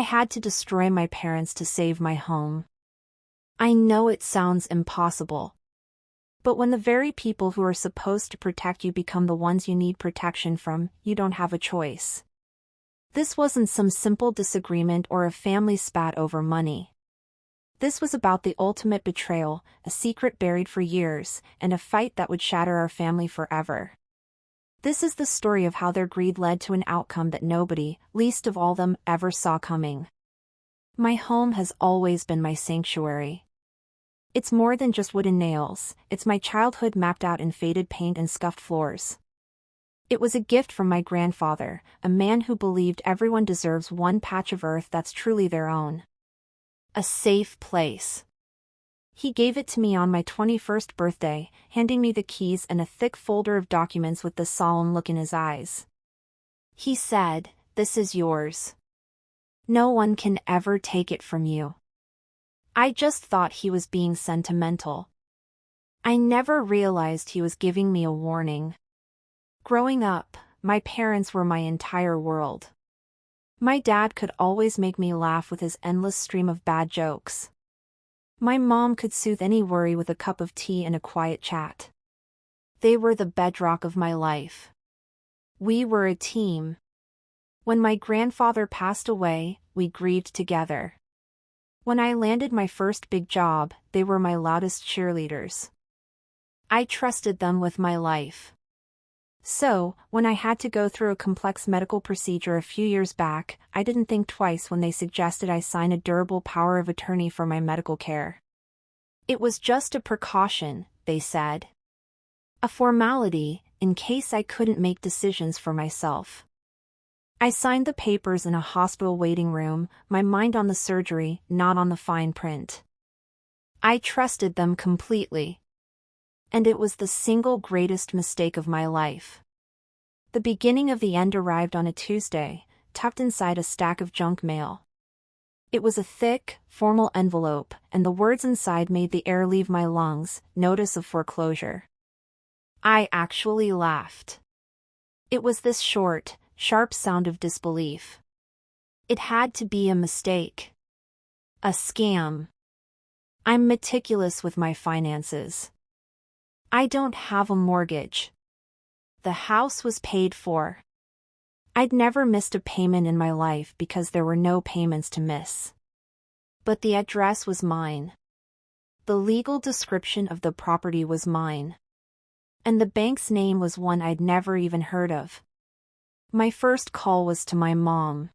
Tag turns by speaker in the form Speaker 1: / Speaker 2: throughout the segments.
Speaker 1: had to destroy my parents to save my home. I know it sounds impossible. But when the very people who are supposed to protect you become the ones you need protection from, you don't have a choice. This wasn't some simple disagreement or a family spat over money. This was about the ultimate betrayal, a secret buried for years, and a fight that would shatter our family forever. This is the story of how their greed led to an outcome that nobody, least of all them, ever saw coming. My home has always been my sanctuary. It's more than just wooden nails, it's my childhood mapped out in faded paint and scuffed floors. It was a gift from my grandfather, a man who believed everyone deserves one patch of earth that's truly their own. A safe place. He gave it to me on my 21st birthday, handing me the keys and a thick folder of documents with the solemn look in his eyes. He said, "This is yours. No one can ever take it from you." I just thought he was being sentimental. I never realized he was giving me a warning. Growing up, my parents were my entire world. My dad could always make me laugh with his endless stream of bad jokes. My mom could soothe any worry with a cup of tea and a quiet chat. They were the bedrock of my life. We were a team. When my grandfather passed away, we grieved together. When I landed my first big job, they were my loudest cheerleaders. I trusted them with my life. So, when I had to go through a complex medical procedure a few years back, I didn't think twice when they suggested I sign a durable power of attorney for my medical care. It was just a precaution, they said. A formality, in case I couldn't make decisions for myself. I signed the papers in a hospital waiting room, my mind on the surgery, not on the fine print. I trusted them completely. And it was the single greatest mistake of my life. The beginning of the end arrived on a Tuesday, tucked inside a stack of junk mail. It was a thick, formal envelope, and the words inside made the air leave my lungs, notice of foreclosure. I actually laughed. It was this short, sharp sound of disbelief. It had to be a mistake. A scam. I'm meticulous with my finances. I don't have a mortgage. The house was paid for. I'd never missed a payment in my life because there were no payments to miss. But the address was mine. The legal description of the property was mine. And the bank's name was one I'd never even heard of. My first call was to my mom.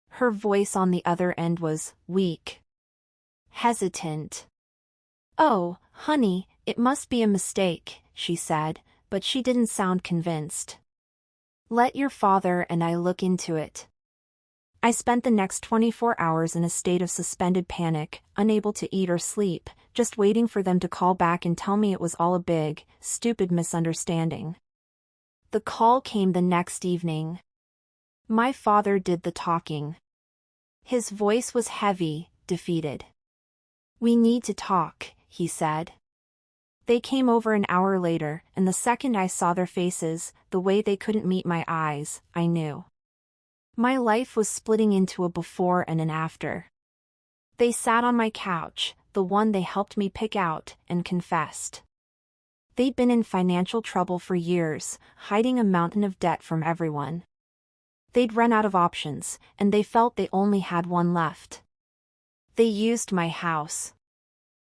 Speaker 1: Her voice on the other end was weak. Hesitant. "Oh, honey, it must be a mistake," she said, but she didn't sound convinced. "Let your father and I look into it." I spent the next 24 hours in a state of suspended panic, unable to eat or sleep, just waiting for them to call back and tell me it was all a big, stupid misunderstanding. The call came the next evening. My father did the talking. His voice was heavy, defeated. "We need to talk," he said. They came over an hour later, and the second I saw their faces, the way they couldn't meet my eyes, I knew. My life was splitting into a before and an after. They sat on my couch, the one they helped me pick out, and confessed. They'd been in financial trouble for years, hiding a mountain of debt from everyone. They'd run out of options, and they felt they only had one left. They used my house.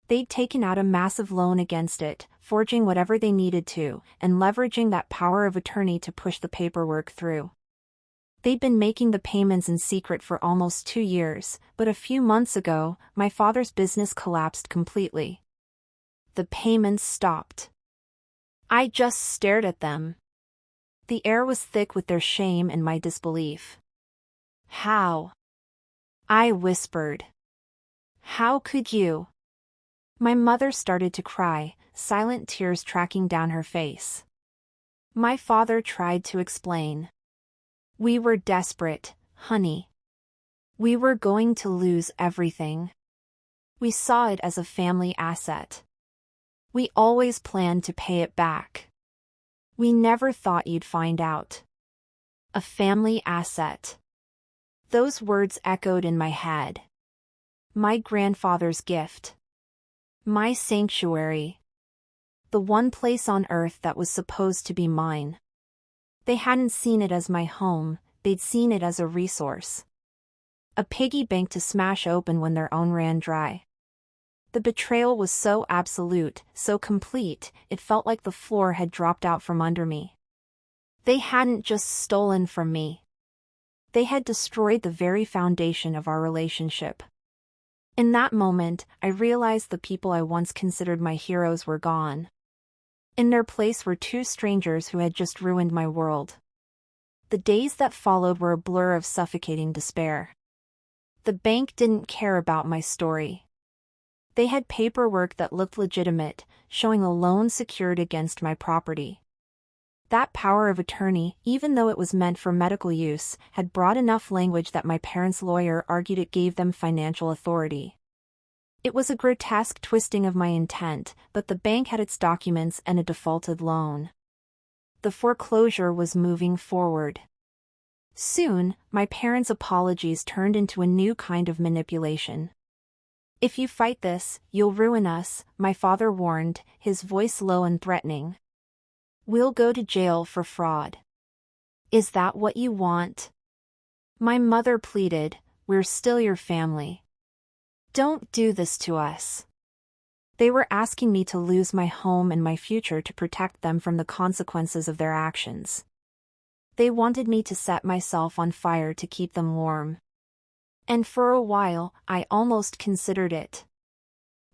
Speaker 1: They'd taken out a massive loan against it, forging whatever they needed to, and leveraging that power of attorney to push the paperwork through. They'd been making the payments in secret for almost 2 years, but a few months ago, my father's business collapsed completely. The payments stopped. I just stared at them. The air was thick with their shame and my disbelief. "How?" I whispered. "How could you?" My mother started to cry, silent tears tracking down her face. My father tried to explain. "We were desperate, honey. We were going to lose everything. We saw it as a family asset. We always planned to pay it back. We never thought you'd find out. A family asset. Those words echoed in my head. My grandfather's gift. My sanctuary. The one place on earth that was supposed to be mine. They hadn't seen it as my home, they'd seen it as a resource. A piggy bank to smash open when their own ran dry. The betrayal was so absolute, so complete, it felt like the floor had dropped out from under me. They hadn't just stolen from me. They had destroyed the very foundation of our relationship. In that moment, I realized the people I once considered my heroes were gone. In their place were two strangers who had just ruined my world. The days that followed were a blur of suffocating despair. The bank didn't care about my story. They had paperwork that looked legitimate, showing a loan secured against my property. That power of attorney, even though it was meant for medical use, had broad enough language that my parents' lawyer argued it gave them financial authority. It was a grotesque twisting of my intent, but the bank had its documents and a defaulted loan. The foreclosure was moving forward. Soon, my parents' apologies turned into a new kind of manipulation. "If you fight this, you'll ruin us," my father warned, his voice low and threatening. "We'll go to jail for fraud." "Is that what you want?" My mother pleaded, "We're still your family. Don't do this to us." They were asking me to lose my home and my future to protect them from the consequences of their actions. They wanted me to set myself on fire to keep them warm. And for a while, I almost considered it.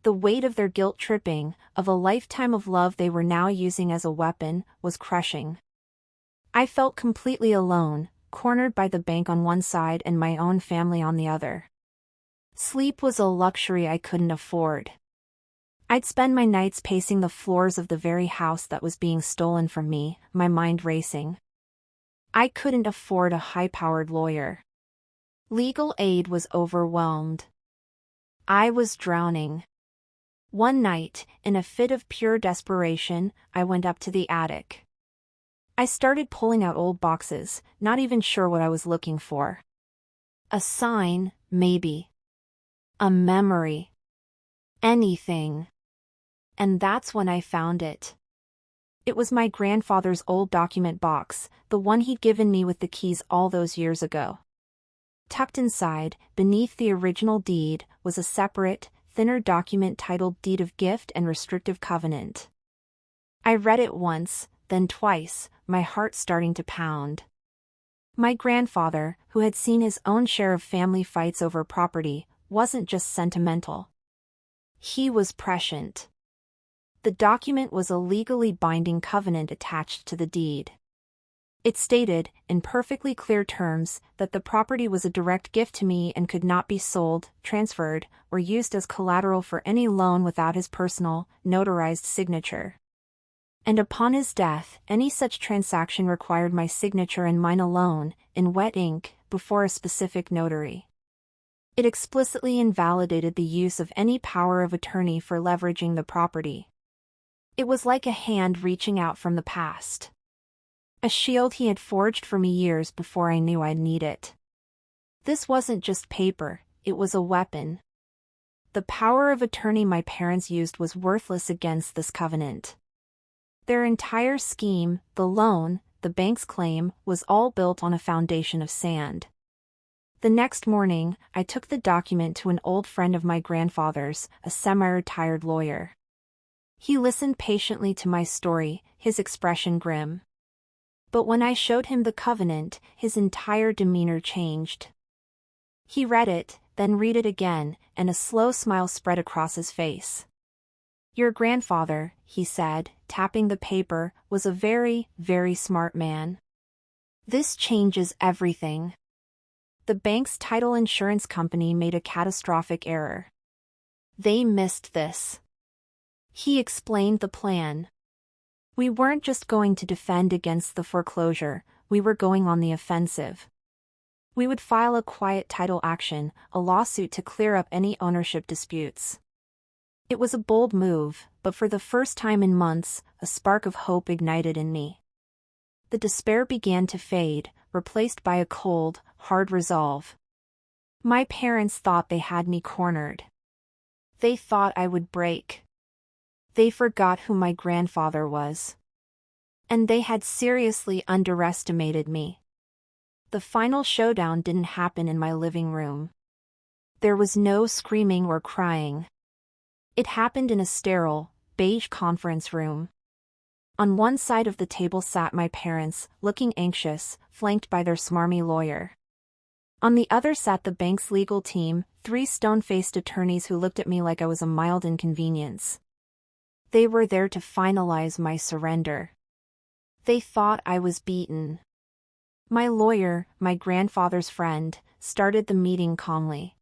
Speaker 1: The weight of their guilt-tripping, of a lifetime of love they were now using as a weapon, was crushing. I felt completely alone, cornered by the bank on one side and my own family on the other. Sleep was a luxury I couldn't afford. I'd spend my nights pacing the floors of the very house that was being stolen from me, my mind racing. I couldn't afford a high-powered lawyer. Legal aid was overwhelmed. I was drowning. One night, in a fit of pure desperation, I went up to the attic. I started pulling out old boxes, not even sure what I was looking for. A sign, maybe. A memory. Anything. And that's when I found it. It was my grandfather's old document box, the one he'd given me with the keys all those years ago. Tucked inside, beneath the original deed, was a separate, thinner document titled Deed of Gift and Restrictive Covenant. I read it once, then twice, my heart starting to pound. My grandfather, who had seen his own share of family fights over property, wasn't just sentimental. He was prescient. The document was a legally binding covenant attached to the deed. It stated, in perfectly clear terms, that the property was a direct gift to me and could not be sold, transferred, or used as collateral for any loan without his personal, notarized signature. And upon his death, any such transaction required my signature and mine alone, in wet ink, before a specific notary. It explicitly invalidated the use of any power of attorney for leveraging the property. It was like a hand reaching out from the past. A shield he had forged for me years before I knew I'd need it. This wasn't just paper, it was a weapon. The power of attorney my parents used was worthless against this covenant. Their entire scheme, the loan, the bank's claim, was all built on a foundation of sand. The next morning, I took the document to an old friend of my grandfather's, a semi-retired lawyer. He listened patiently to my story, his expression grim. But when I showed him the covenant, his entire demeanor changed. He read it, then read it again, and a slow smile spread across his face. "Your grandfather," he said, tapping the paper, "was a very, very smart man. This changes everything. The bank's title insurance company made a catastrophic error. They missed this." He explained the plan. We weren't just going to defend against the foreclosure, we were going on the offensive. We would file a quiet title action, a lawsuit to clear up any ownership disputes. It was a bold move, but for the first time in months, a spark of hope ignited in me. The despair began to fade, replaced by a cold, hard resolve. My parents thought they had me cornered. They thought I would break. They forgot who my grandfather was. And they had seriously underestimated me. The final showdown didn't happen in my living room. There was no screaming or crying. It happened in a sterile, beige conference room. On one side of the table sat my parents, looking anxious, flanked by their smarmy lawyer. On the other sat the bank's legal team, 3 stone-faced attorneys who looked at me like I was a mild inconvenience. They were there to finalize my surrender. They thought I was beaten. My lawyer, my grandfather's friend, started the meeting calmly.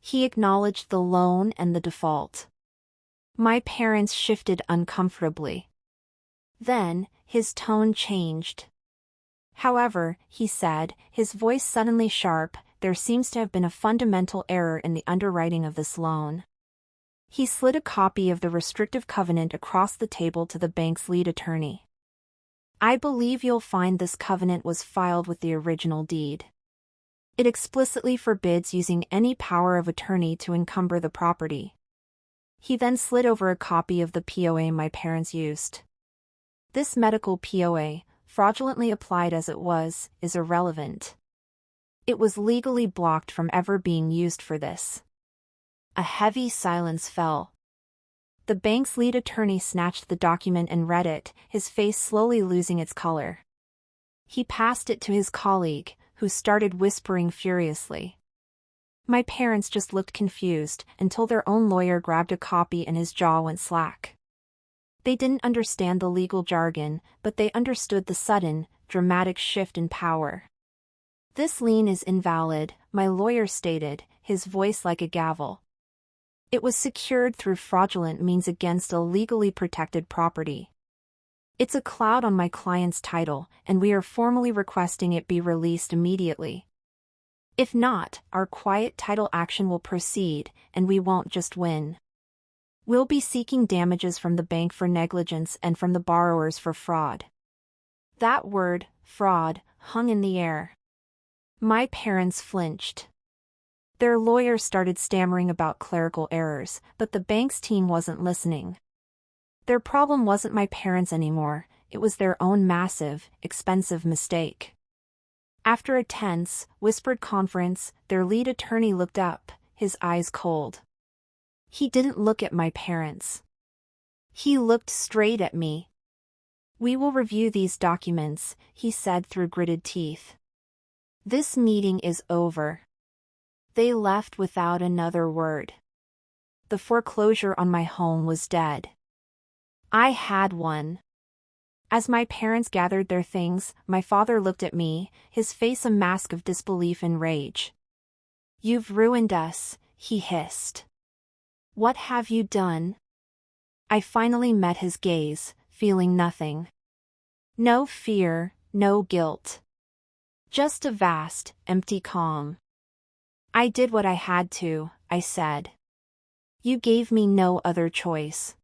Speaker 1: He acknowledged the loan and the default. My parents shifted uncomfortably. Then, his tone changed. However, he said, his voice suddenly sharp, there seems to have been a fundamental error in the underwriting of this loan. He slid a copy of the restrictive covenant across the table to the bank's lead attorney. I believe you'll find this covenant was filed with the original deed. It explicitly forbids using any power of attorney to encumber the property. He then slid over a copy of the POA my parents used. This medical POA, fraudulently applied as it was, is irrelevant. It was legally blocked from ever being used for this. A heavy silence fell. The bank's lead attorney snatched the document and read it, his face slowly losing its color. He passed it to his colleague, who started whispering furiously. My parents just looked confused until their own lawyer grabbed a copy and his jaw went slack. They didn't understand the legal jargon, but they understood the sudden, dramatic shift in power. This lien is invalid, my lawyer stated, his voice like a gavel. It was secured through fraudulent means against a legally protected property. It's a cloud on my client's title, and we are formally requesting it be released immediately. If not, our quiet title action will proceed, and we won't just win. We'll be seeking damages from the bank for negligence and from the borrowers for fraud. That word, fraud, hung in the air. My parents flinched. Their lawyer started stammering about clerical errors, but the bank's team wasn't listening. Their problem wasn't my parents anymore, it was their own massive, expensive mistake. After a tense, whispered conference, their lead attorney looked up, his eyes cold. He didn't look at my parents. He looked straight at me. We will review these documents, he said through gritted teeth. This meeting is over. They left without another word. The foreclosure on my home was dead. I had one. As my parents gathered their things, my father looked at me, his face a mask of disbelief and rage. You've ruined us, he hissed. What have you done? I finally met his gaze, feeling nothing. No fear, no guilt. Just a vast, empty calm. I did what I had to, I said. You gave me no other choice.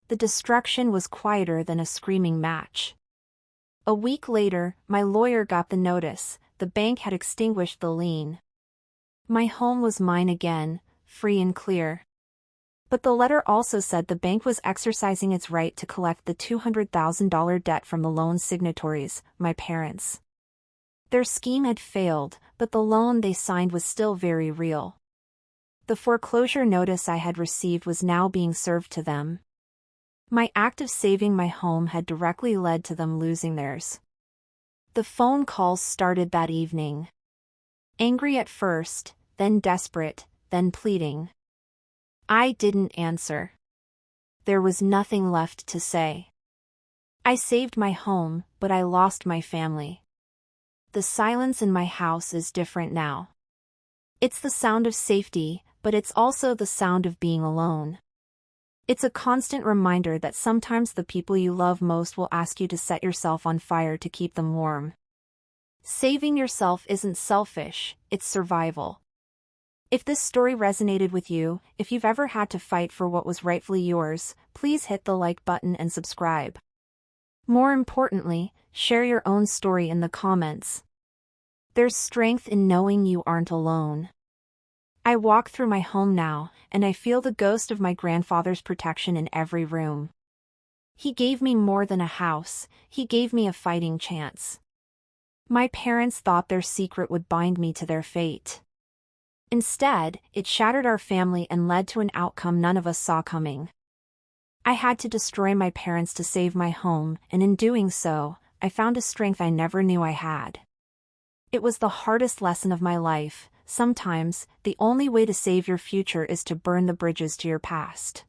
Speaker 1: The destruction was quieter than a screaming match. A week later, my lawyer got the notice, the bank had extinguished the lien. My home was mine again, free and clear. But the letter also said the bank was exercising its right to collect the $200,000 debt from the loan signatories, my parents. Their scheme had failed, but the loan they signed was still very real. The foreclosure notice I had received was now being served to them. My act of saving my home had directly led to them losing theirs. The phone calls started that evening. Angry at first, then desperate, then pleading. I didn't answer. There was nothing left to say. I saved my home, but I lost my family. The silence in my house is different now. It's the sound of safety, but it's also the sound of being alone. It's a constant reminder that sometimes the people you love most will ask you to set yourself on fire to keep them warm. Saving yourself isn't selfish, it's survival. If this story resonated with you, if you've ever had to fight for what was rightfully yours, please hit the like button and subscribe. More importantly, share your own story in the comments. There's strength in knowing you aren't alone. I walk through my home now, and I feel the ghost of my grandfather's protection in every room. He gave me more than a house, he gave me a fighting chance. My parents thought their secret would bind me to their fate. Instead, it shattered our family and led to an outcome none of us saw coming. I had to destroy my parents to save my home, and in doing so, I found a strength I never knew I had. It was the hardest lesson of my life. Sometimes, the only way to save your future is to burn the bridges to your past.